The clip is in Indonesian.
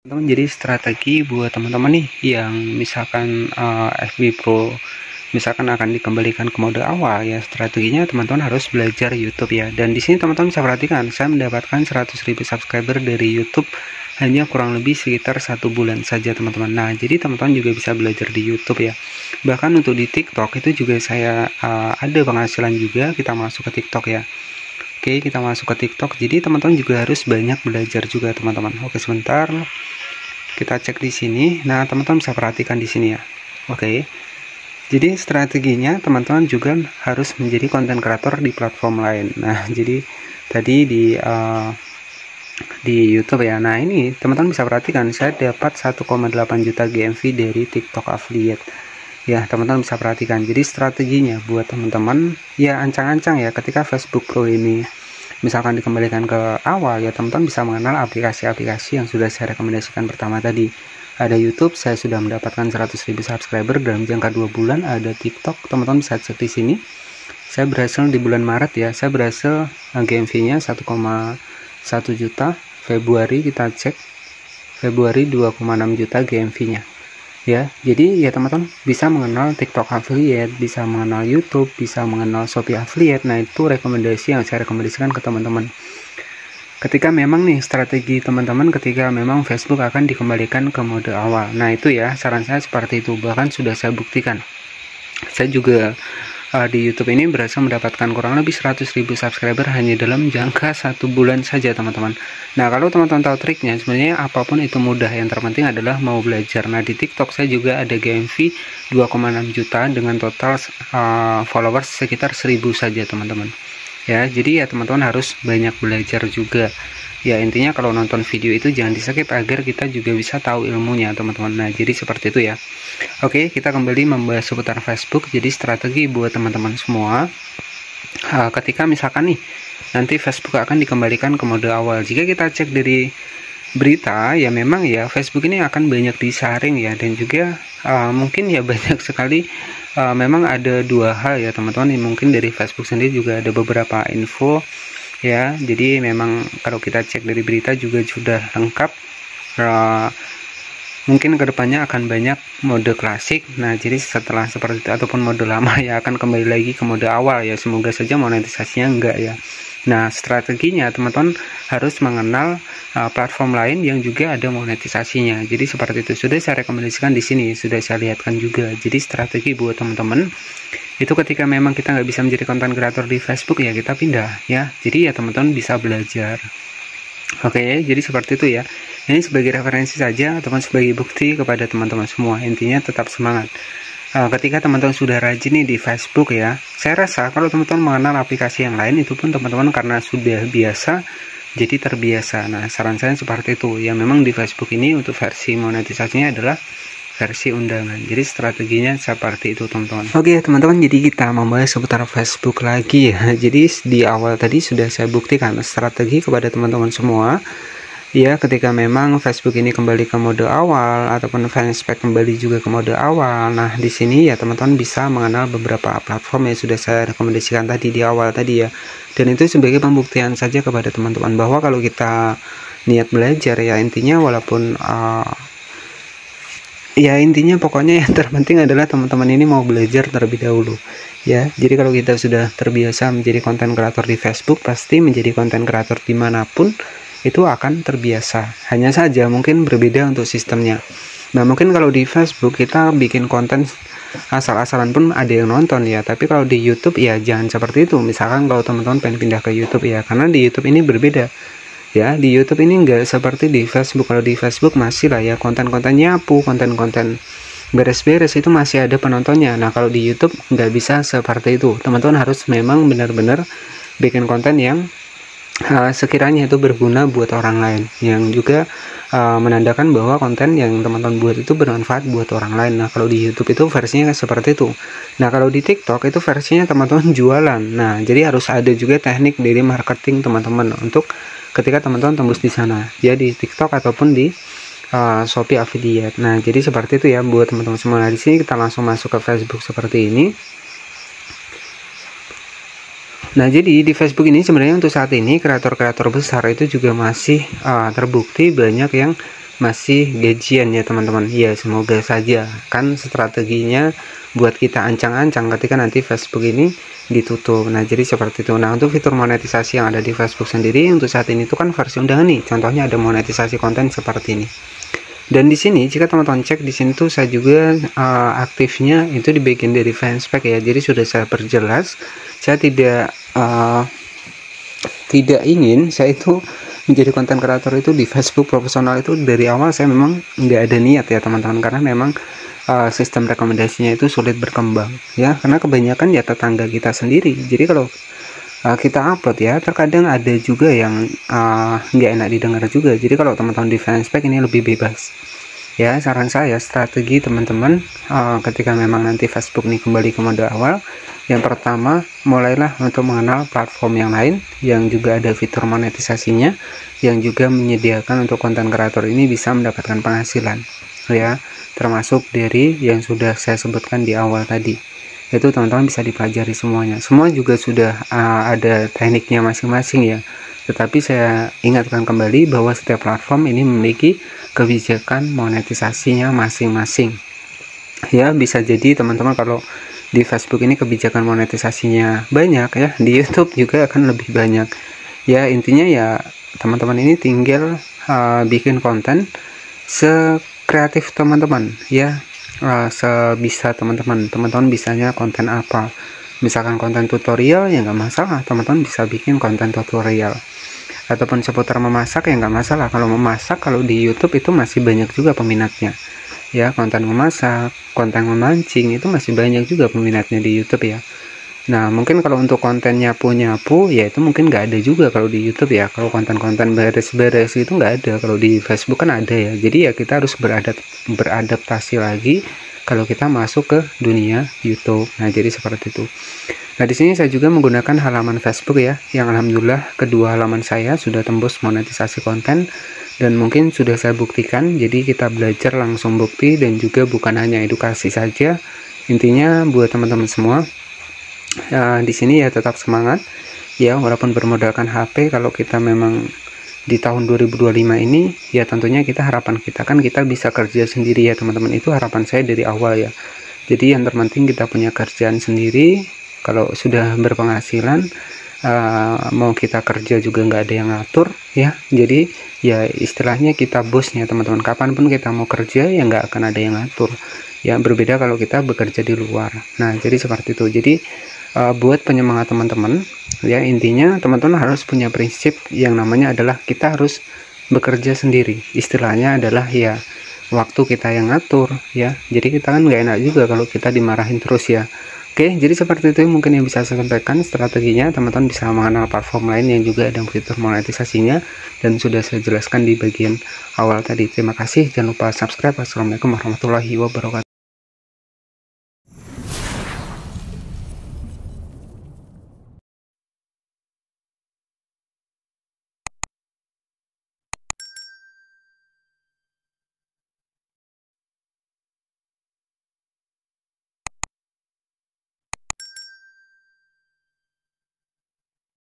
Teman-teman, jadi strategi buat teman-teman nih yang misalkan FB Pro misalkan akan dikembalikan ke mode awal ya, strateginya teman-teman harus belajar YouTube ya. Dan di sini teman-teman bisa perhatikan, saya mendapatkan 100.000 subscriber dari YouTube hanya kurang lebih sekitar 1 bulan saja teman-teman. Nah, jadi teman-teman juga bisa belajar di YouTube ya. Bahkan untuk di TikTok itu juga saya ada penghasilan juga. Kita masuk ke TikTok ya. Oke, kita masuk ke TikTok. Jadi teman-teman juga harus banyak belajar juga teman-teman. Oke, sebentar. Kita cek di sini. Nah, teman-teman bisa perhatikan di sini ya. Oke. Jadi strateginya teman-teman juga harus menjadi konten kreator di platform lain. Nah, jadi tadi di YouTube ya. Nah, ini teman-teman bisa perhatikan saya dapat 1,8 juta GMV dari TikTok affiliate. Ya, teman-teman bisa perhatikan. Jadi strateginya buat teman-teman ya ancang-ancang ya, ketika Facebook Pro ini misalkan dikembalikan ke awal ya, teman-teman bisa mengenal aplikasi-aplikasi yang sudah saya rekomendasikan pertama tadi. Ada YouTube, saya sudah mendapatkan 100.000 subscriber dalam jangka 2 bulan. Ada TikTok, teman-teman bisa cek di sini. Saya berhasil di bulan Maret ya, saya berhasil GMV-nya 1,1 juta. Februari kita cek, Februari 2,6 juta GMV-nya. Ya, jadi ya teman-teman bisa mengenal TikTok affiliate, bisa mengenal YouTube, bisa mengenal Shopee affiliate. Nah, itu rekomendasi yang saya rekomendasikan ke teman-teman. Ketika memang nih strategi teman-teman, ketika memang Facebook akan dikembalikan ke mode awal. Nah, itu ya saran saya seperti itu. Bahkan sudah saya buktikan. Saya juga di YouTube ini berhasil mendapatkan kurang lebih 100.000 subscriber hanya dalam jangka 1 bulan saja teman-teman. Nah, kalau teman-teman tahu triknya, sebenarnya apapun itu mudah, yang terpenting adalah mau belajar. Nah, di TikTok saya juga ada GMV 2,6 juta dengan total followers sekitar 1.000 saja teman-teman ya. Jadi ya teman-teman harus banyak belajar juga ya. Intinya kalau nonton video itu jangan di skip agar kita juga bisa tahu ilmunya teman-teman. Nah, jadi seperti itu ya. Oke, kita kembali membahas seputar Facebook. Jadi strategi buat teman-teman semua, ketika misalkan nih nanti Facebook akan dikembalikan ke mode awal, jika kita cek dari berita ya, memang ya Facebook ini akan banyak disaring ya, dan juga mungkin ya banyak sekali memang ada dua hal ya teman-teman, mungkin dari Facebook sendiri juga ada beberapa info ya. Jadi memang kalau kita cek dari berita juga sudah lengkap, mungkin kedepannya akan banyak mode klasik. Nah, jadi setelah seperti itu ataupun mode lama ya akan kembali lagi ke mode awal ya, semoga saja monetisasinya enggak ya. Nah, strateginya teman-teman harus mengenal platform lain yang juga ada monetisasinya. Jadi seperti itu sudah saya rekomendasikan di sini, sudah saya lihatkan juga. Jadi strategi buat teman-teman itu ketika memang kita nggak bisa menjadi konten kreator di Facebook ya, kita pindah ya. Jadi ya teman-teman bisa belajar. Oke, jadi seperti itu ya. Ini sebagai referensi saja ataupun sebagai bukti kepada teman-teman semua. Intinya tetap semangat. Ketika teman-teman sudah rajin nih di Facebook ya, saya rasa kalau teman-teman mengenal aplikasi yang lain itu pun teman-teman karena sudah biasa jadi terbiasa. Nah, saran saya seperti itu ya. Memang di Facebook ini untuk versi monetisasinya adalah versi undangan. Jadi strateginya seperti itu teman-teman. Oke teman-teman, jadi kita membahas seputar Facebook lagi ya. Jadi di awal tadi sudah saya buktikan strategi kepada teman-teman semua ya, ketika memang Facebook ini kembali ke mode awal ataupun Fanspack kembali juga ke mode awal. Nah, di sini ya teman-teman bisa mengenal beberapa platform yang sudah saya rekomendasikan tadi di awal tadi ya. Dan itu sebagai pembuktian saja kepada teman-teman bahwa kalau kita niat belajar ya, intinya walaupun ya intinya pokoknya yang terpenting adalah teman-teman ini mau belajar terlebih dahulu ya. Jadi kalau kita sudah terbiasa menjadi konten kreator di Facebook, pasti menjadi konten kreator dimanapun itu akan terbiasa. Hanya saja mungkin berbeda untuk sistemnya. Nah, mungkin kalau di Facebook kita bikin konten asal-asalan pun ada yang nonton ya, tapi kalau di YouTube ya jangan seperti itu. Misalkan kalau teman-teman pengen pindah ke YouTube ya, karena di YouTube ini berbeda ya. Di YouTube ini enggak seperti di Facebook. Kalau di Facebook masih lah ya konten-konten nyapu, konten-konten beres-beres itu masih ada penontonnya. Nah, kalau di YouTube nggak bisa seperti itu. Teman-teman harus memang benar-benar bikin konten yang sekiranya itu berguna buat orang lain, yang juga menandakan bahwa konten yang teman-teman buat itu bermanfaat buat orang lain. Nah, kalau di YouTube itu versinya seperti itu. Nah, kalau di TikTok itu versinya teman-teman jualan. Nah, jadi harus ada juga teknik dari marketing teman-teman untuk ketika teman-teman tembus di sana ya, di TikTok ataupun di Shopee affiliate. Nah, jadi seperti itu ya buat teman-teman semua. Nah, di sini kita langsung masuk ke Facebook seperti ini. Nah, jadi di Facebook ini sebenarnya untuk saat ini kreator-kreator besar itu juga masih terbukti banyak yang masih gajian ya teman-teman. Ya semoga saja, kan strateginya buat kita ancang-ancang ketika nanti Facebook ini ditutup. Nah jadi seperti itu. Nah untuk fitur monetisasi yang ada di Facebook sendiri untuk saat ini itu kan versi undangan nih, contohnya ada monetisasi konten seperti ini. Dan di sini jika teman-teman cek di sini tuh saya juga aktifnya itu di bagian dari fanspage ya. Jadi sudah saya perjelas, saya tidak ingin saya itu menjadi konten kreator itu di Facebook profesional. Itu dari awal saya memang nggak ada niat ya teman-teman, karena memang sistem rekomendasinya itu sulit berkembang ya, karena kebanyakan ya tetangga kita sendiri. Jadi kalau kita upload ya, terkadang ada juga yang nggak enak didengar juga. Jadi kalau teman-teman di fanspage ini lebih bebas ya. Saran saya, strategi teman-teman ketika memang nanti Facebook ini kembali ke mode awal, yang pertama mulailah untuk mengenal platform yang lain yang juga ada fitur monetisasinya, yang juga menyediakan untuk konten kreator ini bisa mendapatkan penghasilan ya, termasuk dari yang sudah saya sebutkan di awal tadi. Itu teman-teman bisa dipelajari semuanya. Semua juga sudah ada tekniknya masing-masing ya. Tetapi saya ingatkan kembali bahwa setiap platform ini memiliki kebijakan monetisasinya masing-masing. Ya, bisa jadi teman-teman kalau di Facebook ini kebijakan monetisasinya banyak ya, di YouTube juga akan lebih banyak. Ya, intinya ya teman-teman ini tinggal bikin konten sekreatif teman-teman ya. Sebisa teman-teman bisanya konten apa, misalkan konten tutorial ya nggak masalah, teman-teman bisa bikin konten tutorial, ataupun seputar memasak ya nggak masalah. Kalau memasak, kalau di YouTube itu masih banyak juga peminatnya ya, konten memasak, konten memancing itu masih banyak juga peminatnya di YouTube ya. Nah mungkin kalau untuk konten nyapu ya itu mungkin nggak ada juga kalau di YouTube ya. Kalau konten-konten beres-beres itu nggak ada. Kalau di Facebook kan ada ya. Jadi ya kita harus beradaptasi lagi kalau kita masuk ke dunia YouTube. Nah jadi seperti itu. Nah di sini saya juga menggunakan halaman Facebook ya, yang alhamdulillah kedua halaman saya sudah tembus monetisasi konten, dan mungkin sudah saya buktikan. Jadi kita belajar langsung bukti, dan juga bukan hanya edukasi saja. Intinya buat teman-teman semua di sini ya tetap semangat ya, walaupun bermodalkan HP. Kalau kita memang di tahun 2025 ini ya, tentunya harapan kita kan kita bisa kerja sendiri ya teman-teman. Itu harapan saya dari awal ya. Jadi yang terpenting kita punya kerjaan sendiri. Kalau sudah berpenghasilan, mau kita kerja juga nggak ada yang ngatur ya. Jadi ya istilahnya kita bosnya teman-teman. Kapanpun kita mau kerja ya nggak akan ada yang ngatur ya. Berbeda kalau kita bekerja di luar. Nah jadi seperti itu. Jadi buat penyemangat teman-teman ya, intinya teman-teman harus punya prinsip yang namanya adalah kita harus bekerja sendiri. Istilahnya adalah ya waktu kita yang ngatur ya. Jadi kita kan nggak enak juga kalau kita dimarahin terus ya. Oke, jadi seperti itu mungkin yang bisa saya sampaikan strateginya. Teman-teman bisa mengenal platform lain yang juga ada fitur monetisasinya, dan sudah saya jelaskan di bagian awal tadi. Terima kasih, jangan lupa subscribe. Assalamualaikum warahmatullahi wabarakatuh.